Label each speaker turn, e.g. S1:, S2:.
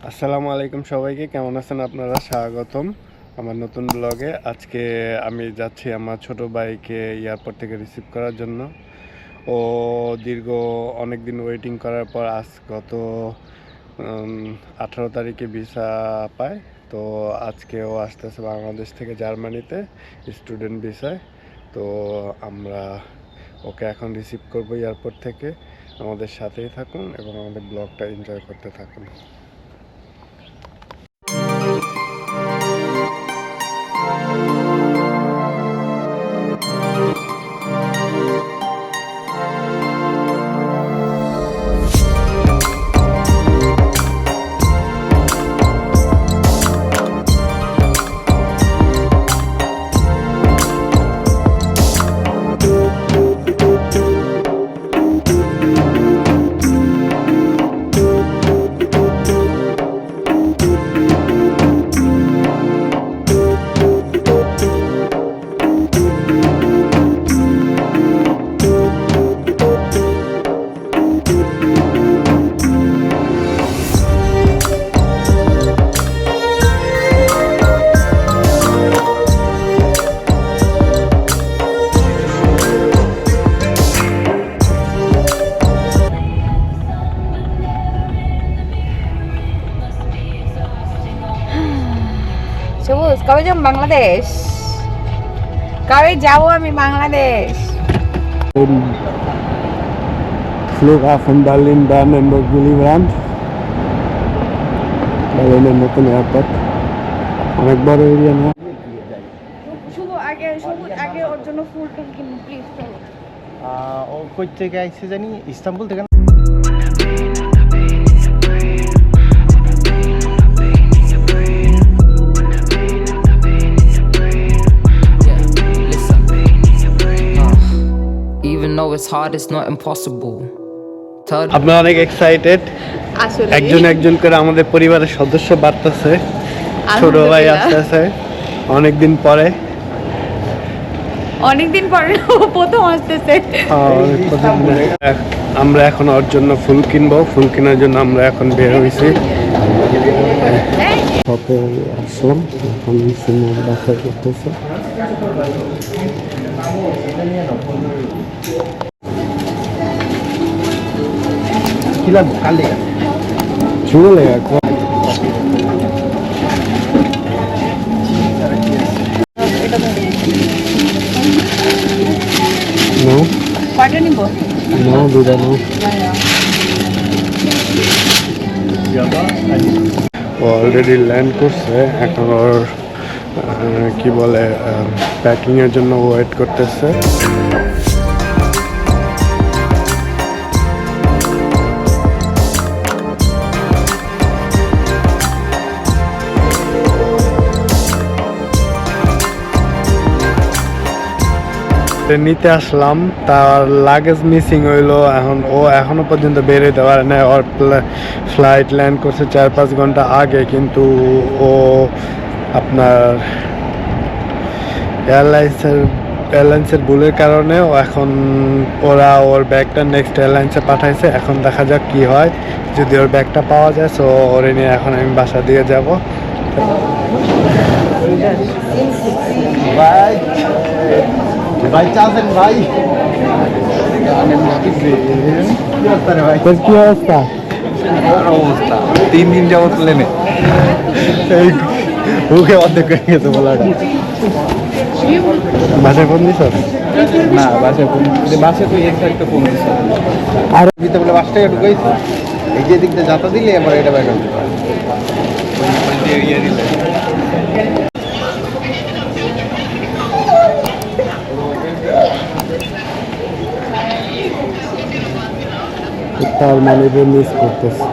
S1: আসসালামু আলাইকুম সবাইকে, কেমন আছেন আপনারা? স্বাগতম আমার নতুন ব্লগে। আজকে আমি যাচ্ছি আমার ছোট ভাইকে এয়ারপোর্ট থেকে রিসিভ করার জন্য। ও দীর্ঘ অনেক দিন ওয়েটিং করার পর আজ গত 18 তারিখে ভিসা পায়। তো আজকে ও আসতেছে বাংলাদেশ থেকে জার্মানিতে স্টুডেন্ট ভিসায়। তো আমরা ওকে এখন রিসিভ করবো এয়ারপোর্ট থেকে। আমাদের সাথেই থাকুন এবং আমাদের ব্লগটা এনজয় করতে থাকুন।
S2: সবুজ, কবে যাবো বাংলাদেশ? কবে যাবো আমি Bangladesh?
S1: Flughafen von Berlin, Brandenburg, Willy Brandt. Berliner নতুন এয়ারপোর্ট, অনেক বড় এরিয়া না?
S2: সবুজ আগে ওর জন্য ফুল টুল কিনুন প্লিজ। চলো।
S3: ও কই থেকে আইছে জানি, ইস্তাম্বুল থেকে।
S4: Even though it's hard, it's not impossible.
S1: আপনারা অনেক এক্সাইটেড।
S2: আসলে
S1: একজন একজন করে আমাদের পরিবারের সদস্য বাড়তেছে। ছোট ভাই আসতেছে অনেকদিন পরে।
S2: অনেকদিন পরে প্রথম আসতেছে।
S1: আমরা এখন ওর জন্য ফুল কিনবো। ফুল কেনার জন্য আমরা এখন বের হয়েছি। শপে আসলাম, এখন সিনেমা বাছাই করতেছে।
S3: কিলাম কালে
S1: শুরু লেগা
S2: কয়টা নিব?
S1: দুটা নো। অলরেডি ল্যান্ড করছে, এখন ওর কি বলে প্যাকিংয়ের জন্য ওয়েট করতেছে। নিতে আসলাম, তার লাগেজ মিসিং হইলো। এখন ও এখনো পর্যন্ত বের হইতে পারে না। ওর ফ্লাইট ল্যান্ড করছে 4-5 ঘন্টা আগে, কিন্তু ও আপনার এয়ারলাইন্সের ভুলের কারণে ও এখন ওরা ওর ব্যাগটা নেক্সট এয়ারলাইন্সে পাঠাইছে। এখন দেখা যাক কি হয়। যদি ওর ব্যাগটা পাওয়া যায় সো ওরে নিয়ে এখন আমি বাসা দিয়ে যাব।
S3: ভাই চাচ্ছেন ভাই,
S1: কি অবস্থা?
S3: অবস্থা 3 দিন যাবত প্লেনে,
S1: মুখে অর্ধেক হয়ে গেছে বলাটা। বাসায় ফোন দিছ?
S3: না বাসে তুই একটা ফোন দিচ্ছে আর দিতে বলে 5 টাকা ঢুকাইছে। এই যে দিকটা যাতা দিলে এবার এটা বাইরে হতে পারে।
S1: তার মানে মিস করতেছে।